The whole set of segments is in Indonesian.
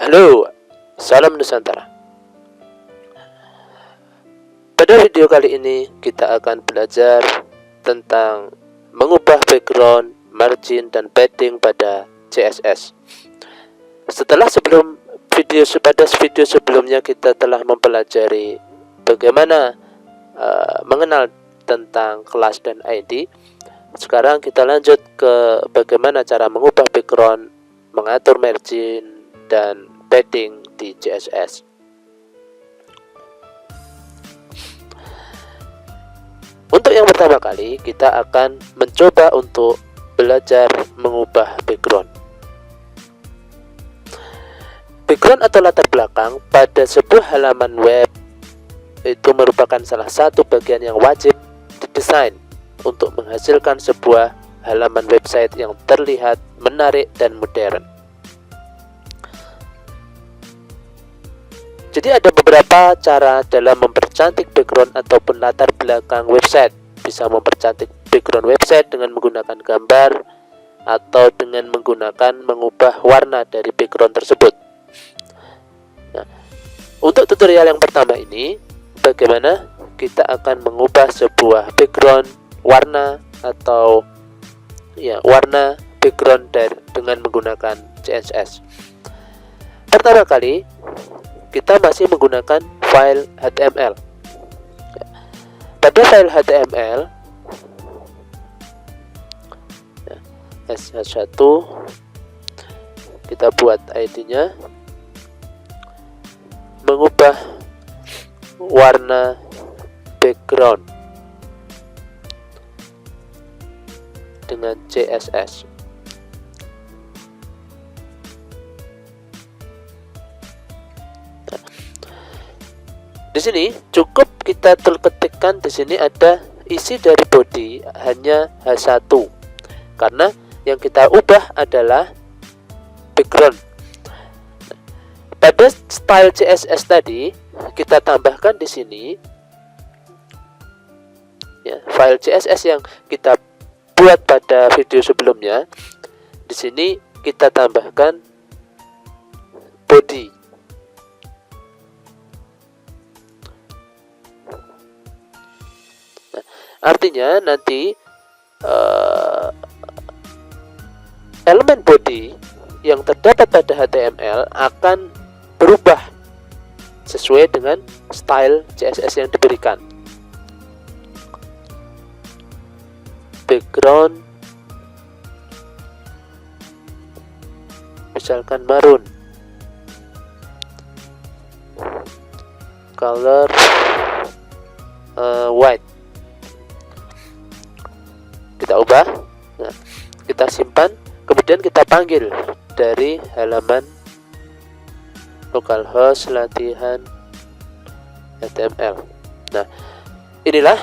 Halo, salam Nusantara. Pada video kali ini kita akan belajar tentang mengubah background, margin, dan padding pada CSS. Pada video sebelumnya kita telah mempelajari bagaimana mengenal tentang kelas dan ID. Sekarang kita lanjut ke bagaimana cara mengubah background, mengatur margin, dan padding di CSS. Untuk yang pertama kali, kita akan mencoba untuk belajar mengubah background. Background atau latar belakang pada sebuah halaman web itu merupakan salah satu bagian yang wajib didesain untuk menghasilkan sebuah halaman website yang terlihat menarik dan modern. Jadi ada beberapa cara dalam mempercantik background ataupun latar belakang website. Bisa mempercantik background website dengan menggunakan gambar atau dengan mengubah warna dari background tersebut. Nah, untuk tutorial yang pertama ini, bagaimana kita akan mengubah sebuah background warna atau warna background dengan menggunakan CSS. Pertama kali, kita masih menggunakan file HTML. Pada file HTML SH1 kita buat ID-nya, mengubah warna background dengan CSS. Di sini cukup kita ketikkan di sini ada isi dari body hanya H1 karena yang kita ubah adalah background. Pada style CSS tadi kita tambahkan di sini file CSS yang kita buat pada video sebelumnya. Di sini kita tambahkan body. Artinya nanti elemen body yang terdapat pada HTML akan berubah sesuai dengan style CSS yang diberikan. Background misalkan maroon, color white. Kita ubah, kita simpan, kemudian kita panggil dari halaman localhost latihan HTML. Nah, inilah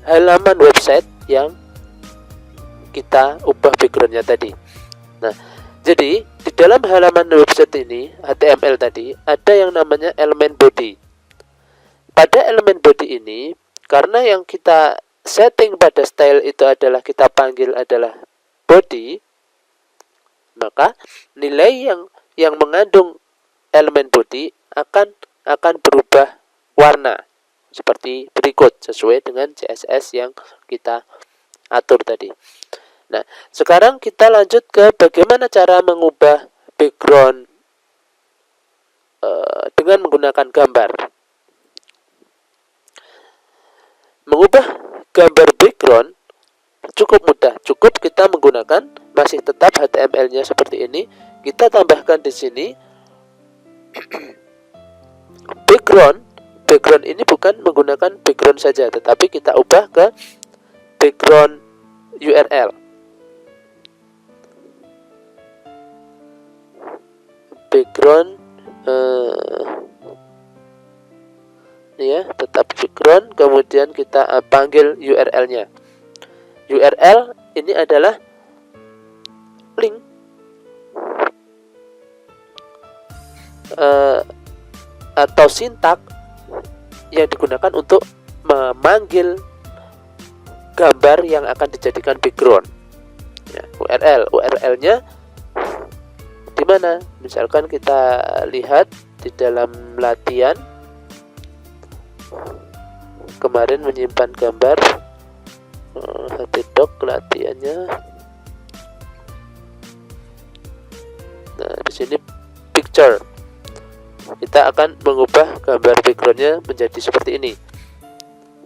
halaman website yang kita ubah backgroundnya tadi. Nah, jadi di dalam halaman website ini HTML tadi ada yang namanya elemen body. Pada elemen body ini, karena yang kita setting pada style itu adalah kita panggil adalah body, maka nilai yang mengandung elemen body akan berubah warna seperti berikut sesuai dengan CSS yang kita atur tadi. Nah, sekarang kita lanjut ke bagaimana cara mengubah background dengan menggunakan gambar. Mengubah gambar background cukup mudah. Cukup kita menggunakan masih tetap HTML-nya seperti ini. Kita tambahkan di sini background. Background ini bukan menggunakan background saja, tetapi kita ubah ke background URL. Background tetap background, kemudian kita panggil URL-nya. URL ini adalah link atau sintak yang digunakan untuk memanggil gambar yang akan dijadikan background. URL-nya di mana? Misalkan kita lihat di dalam latihan kemarin menyimpan gambar htdoc latihannya. Nah, di sini picture. Kita akan mengubah gambar backgroundnya menjadi seperti ini.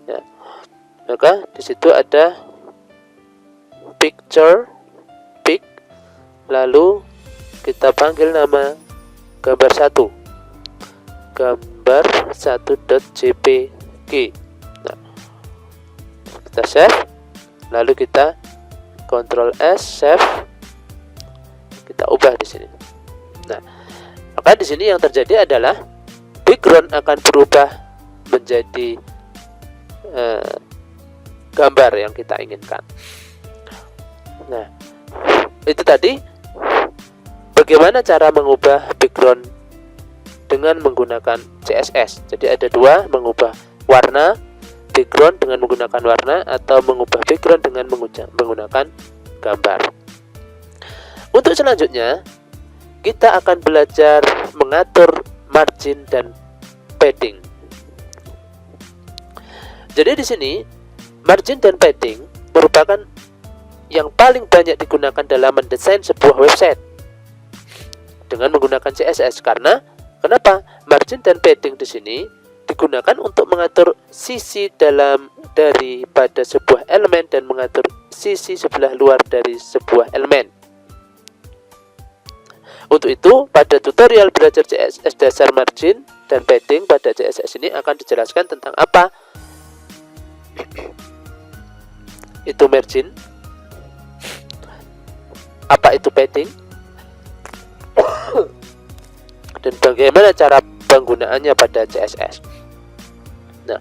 Ya. Maka di situ ada picture, pic, lalu kita panggil nama gambar 1, gambar 1.jpg. Nah, kita save, lalu kita Ctrl S, save, kita ubah di sini. Nah, maka di sini yang terjadi adalah background akan berubah menjadi gambar yang kita inginkan. Nah, itu tadi bagaimana cara mengubah background dengan menggunakan CSS. Jadi ada dua, mengubah warna background dengan menggunakan warna atau mengubah background dengan menggunakan gambar. Untuk selanjutnya, kita akan belajar mengatur margin dan padding. Jadi di sini margin dan padding merupakan yang paling banyak digunakan dalam mendesain sebuah website dengan menggunakan CSS. Karena kenapa? Margin dan padding di sini digunakan untuk mengatur sisi dalam daripada sebuah elemen dan mengatur sisi sebelah luar dari sebuah elemen. Untuk itu, pada tutorial belajar CSS dasar margin dan padding pada CSS ini akan dijelaskan tentang apa itu margin, apa itu padding, dan bagaimana cara penggunaannya pada CSS. Nah,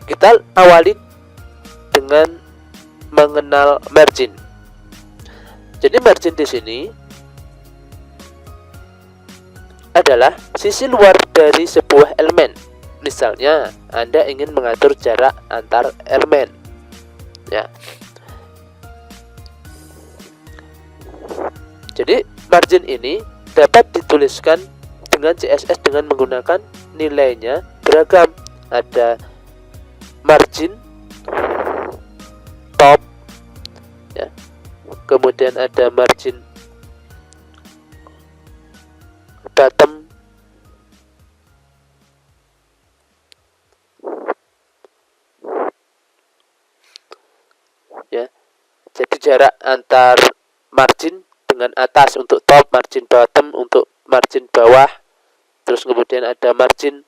kita awali dengan mengenal margin. Jadi margin di sini adalah sisi luar dari sebuah elemen. Misalnya, Anda ingin mengatur jarak antar elemen. Ya. Jadi margin ini dapat dituliskan dengan CSS dengan menggunakan nilainya beragam. Ada margin top, ya. Kemudian ada margin bottom, ya. Jadi jarak antar margin dengan atas untuk top, margin bottom untuk margin bawah, terus kemudian ada margin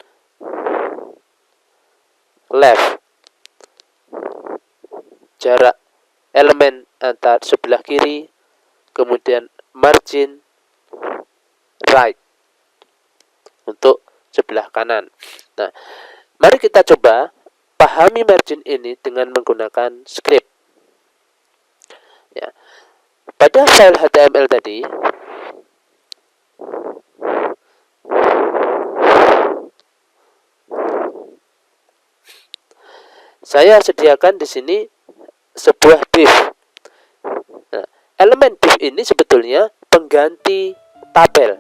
left, jarak elemen antar sebelah kiri, kemudian margin right untuk sebelah kanan. Nah, mari kita coba pahami margin ini dengan menggunakan script. Ya. Pada file HTML tadi, saya sediakan di sini sebuah div. Nah, elemen div ini sebetulnya pengganti tabel.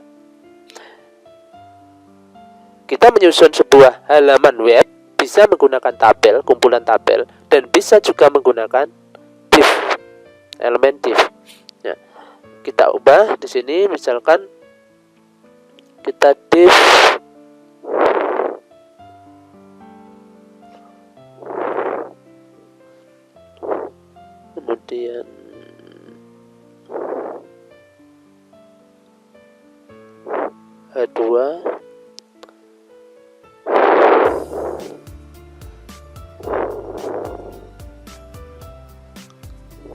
Kita menyusun sebuah halaman web bisa menggunakan tabel, kumpulan tabel, dan bisa juga menggunakan div, elemen div. Ya, kita ubah di sini, misalkan kita div kemudian H2,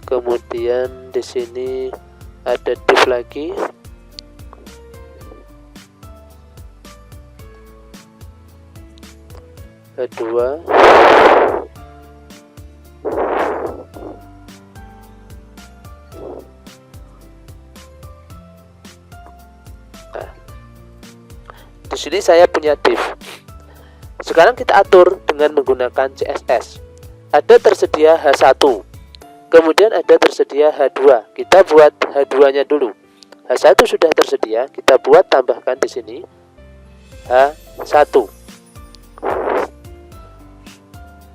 kemudian di sini ada div lagi, H2, di sini saya punya div. Sekarang kita atur dengan menggunakan CSS. Ada tersedia H1, kemudian ada tersedia H2. Kita buat H2-nya dulu. H1 sudah tersedia, kita buat tambahkan di sini H1,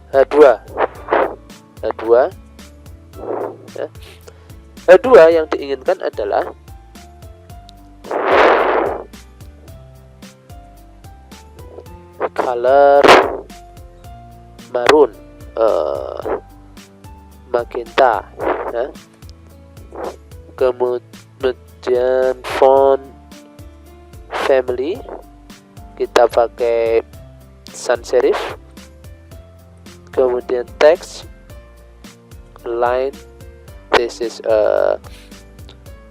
H2, H2, ya. H2 yang diinginkan adalah color maroon, magenta, ya. Kemudian font family kita pakai sans serif. Kemudian teks line, this is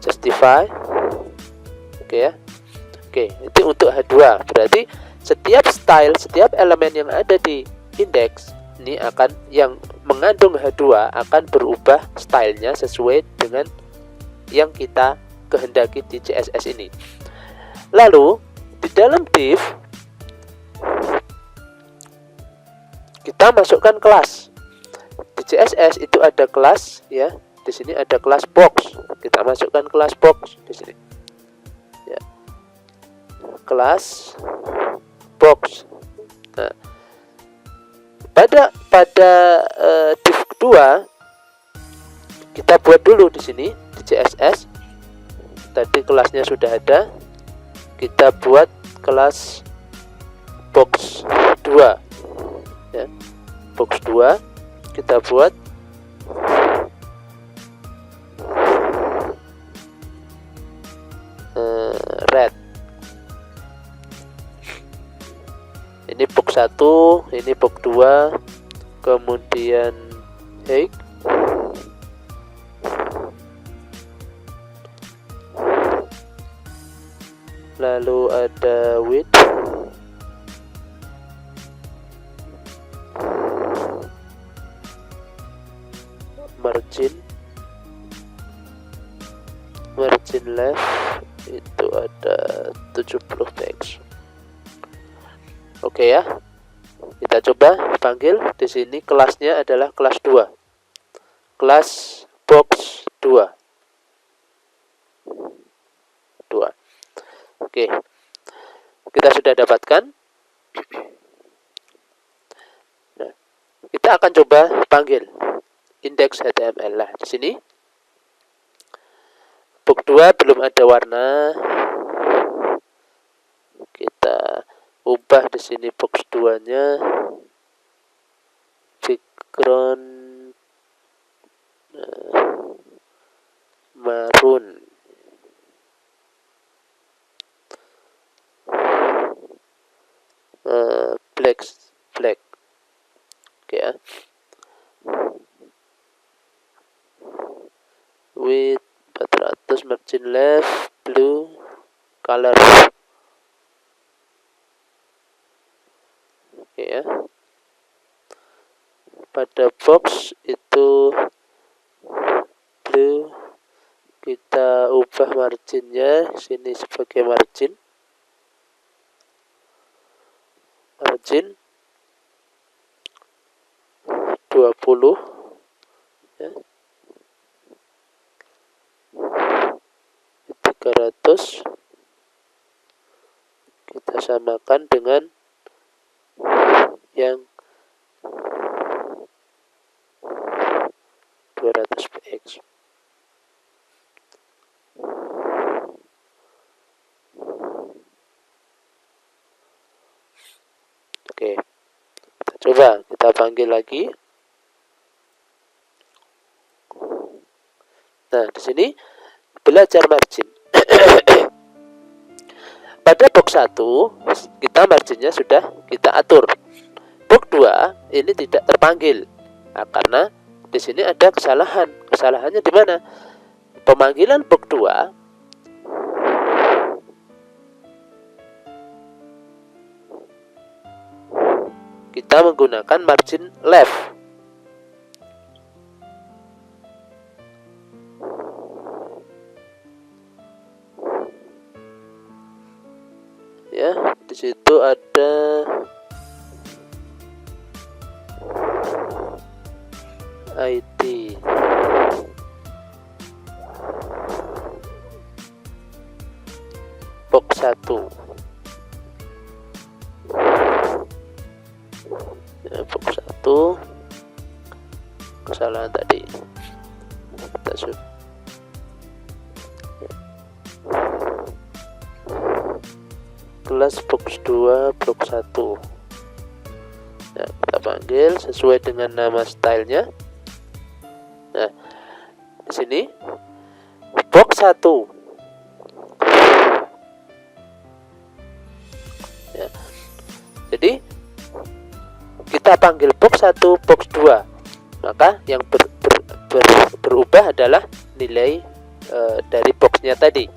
justify. Oke ya. Oke, itu untuk H2. Berarti setiap style, setiap elemen yang ada di indeks ini akan, yang mengandung H2 akan berubah stylenya sesuai dengan yang kita kehendaki di CSS ini. Lalu di dalam div kita masukkan kelas. Di CSS itu ada kelas, ya. Di sini ada kelas box. Kita masukkan kelas box di sini. Ya. Kelas box. Nah, pada div kedua kita buat dulu di sini di CSS. Tadi kelasnya sudah ada. Kita buat kelas box 2. Ya. Box 2 kita buat red. Ini box 1, ini box 2, kemudian height, lalu ada width, margin left itu ada 70 px. Oke ya. Kita coba panggil di sini, kelasnya adalah kelas 2. Kelas box 2. Oke. Kita sudah dapatkan. Nah, kita akan coba panggil index HTML. Lah, di sini box 2 belum ada warna. Kita ubah di sini box 2-nya background maroon. Black. Oke ya. Width 400, margin left, blue, color. Oke ya. Pada box itu blue, kita ubah marginnya sini sebagai margin 20 ya. 300 kita samakan dengan yang 200 px. Oke, kita coba, kita panggil lagi. Nah, di sini belajar margin. Pada box 1 kita marginnya sudah kita atur. Box 2 ini tidak terpanggil. Nah, karena di sini ada kesalahan. Kesalahannya di mana? Pemanggilan box 2 kita menggunakan margin left. Ya, di situ ada ID. box 1. Ya, box 1. Kesalahan tadi. Kita sudah. Kelas box 2 blok 1. Ya, kita panggil sesuai dengan nama stylenya. Nah, di sini box 1. Ya. Jadi kita panggil box 1, box 2. Maka yang berubah adalah nilai dari boxnya tadi.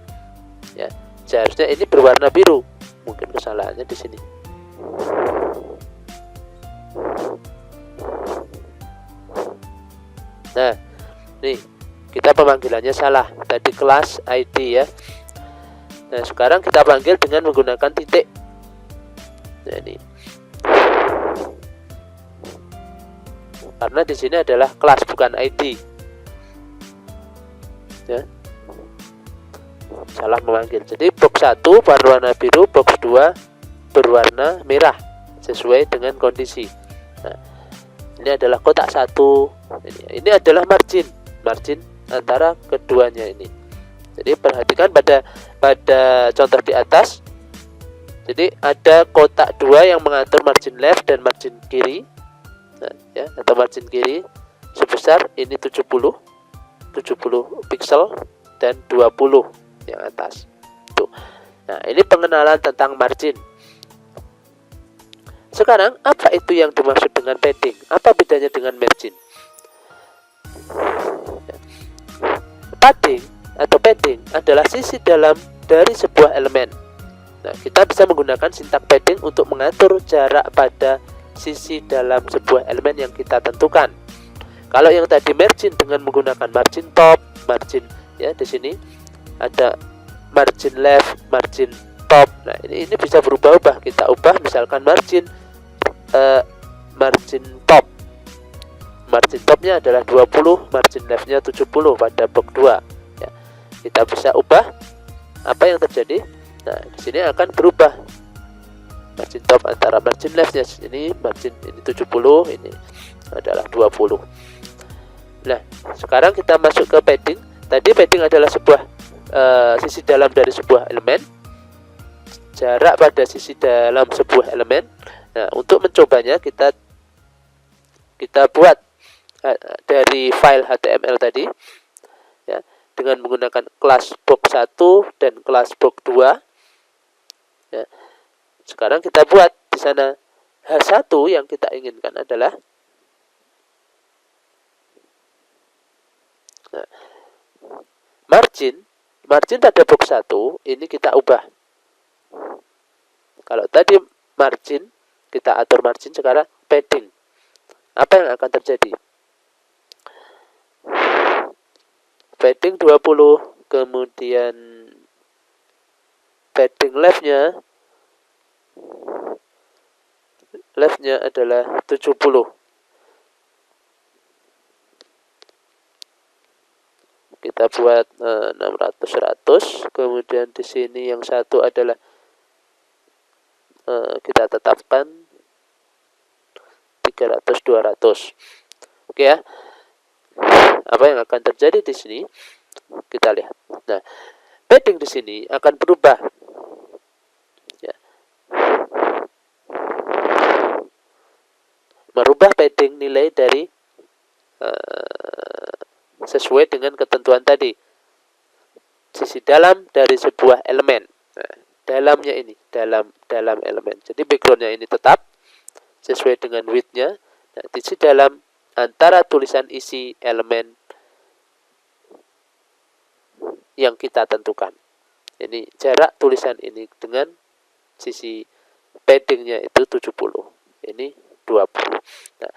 Ya, seharusnya ini berwarna biru. Mungkin kesalahannya di sini. Nah, nih kita pemanggilannya salah. Tadi kelas ID ya. Nah, sekarang kita panggil dengan menggunakan titik. Nah, ini. Karena di sini adalah kelas bukan ID. Ya. Salah memanggil. Jadi box 1 berwarna biru, box 2 berwarna merah sesuai dengan kondisi. Nah, ini adalah kotak 1. Ini adalah margin antara keduanya ini. Jadi perhatikan pada contoh di atas. Jadi ada kotak 2 yang mengatur margin left dan margin kiri. Nah, ya, atau margin kiri sebesar ini 70 pixel dan 20 yang atas. Tuh. Nah, ini pengenalan tentang margin. Sekarang, apa itu yang dimaksud dengan padding? Apa bedanya dengan margin? Padding atau padding adalah sisi dalam dari sebuah elemen. Nah, kita bisa menggunakan sintak padding untuk mengatur jarak pada sisi dalam sebuah elemen yang kita tentukan. Kalau yang tadi margin dengan menggunakan margin top, margin ya di sini ada margin left, margin top. Nah, ini bisa berubah-ubah. Kita ubah misalkan margin top. Margin topnya adalah 20, margin leftnya 70 pada box 2. Ya, kita bisa ubah apa yang terjadi. Nah, di sini akan berubah margin top antara margin leftnya ini margin ini 70, ini adalah 20. Nah, sekarang kita masuk ke padding. Tadi padding adalah sebuah sisi dalam dari sebuah elemen, jarak pada sisi dalam sebuah elemen. Nah, untuk mencobanya kita buat dari file HTML tadi ya, dengan menggunakan kelas box 1 dan kelas box 2 ya. Sekarang kita buat di sana H1 yang kita inginkan adalah margin pada box 1 ini kita ubah. Kalau tadi margin, kita atur margin, sekarang padding. Apa yang akan terjadi? Padding 20, kemudian padding leftnya adalah 70. Kita buat 600, 100. Kemudian di sini yang satu adalah kita tetapkan 300, 200. Oke ya. Apa yang akan terjadi di sini? Kita lihat. Nah, padding di sini akan berubah. Ya. Merubah padding nilai dari sesuai dengan ketentuan tadi. Sisi dalam dari sebuah elemen. Nah, dalamnya ini, dalam elemen. Jadi backgroundnya ini tetap sesuai dengan width-nya. Nah, sisi dalam antara tulisan isi elemen yang kita tentukan. Ini jarak tulisan ini dengan sisi paddingnya itu 70. Ini 20. Nah,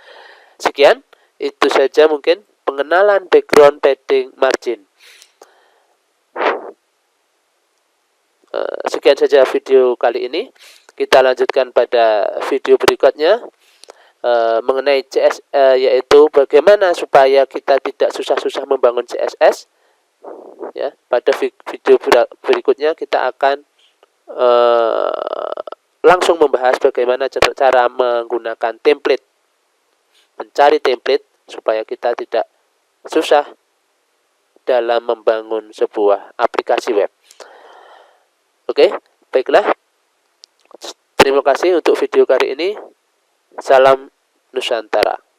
sekian. Itu saja mungkin pengenalan background, padding, margin. Sekian saja video kali ini. Kita lanjutkan pada video berikutnya mengenai yaitu bagaimana supaya kita tidak susah-susah membangun CSS. Ya, pada video berikutnya kita akan langsung membahas bagaimana cara menggunakan template, mencari template supaya kita tidak susah dalam membangun sebuah aplikasi web. Oke, baiklah. Terima kasih untuk video kali ini. Salam Nusantara.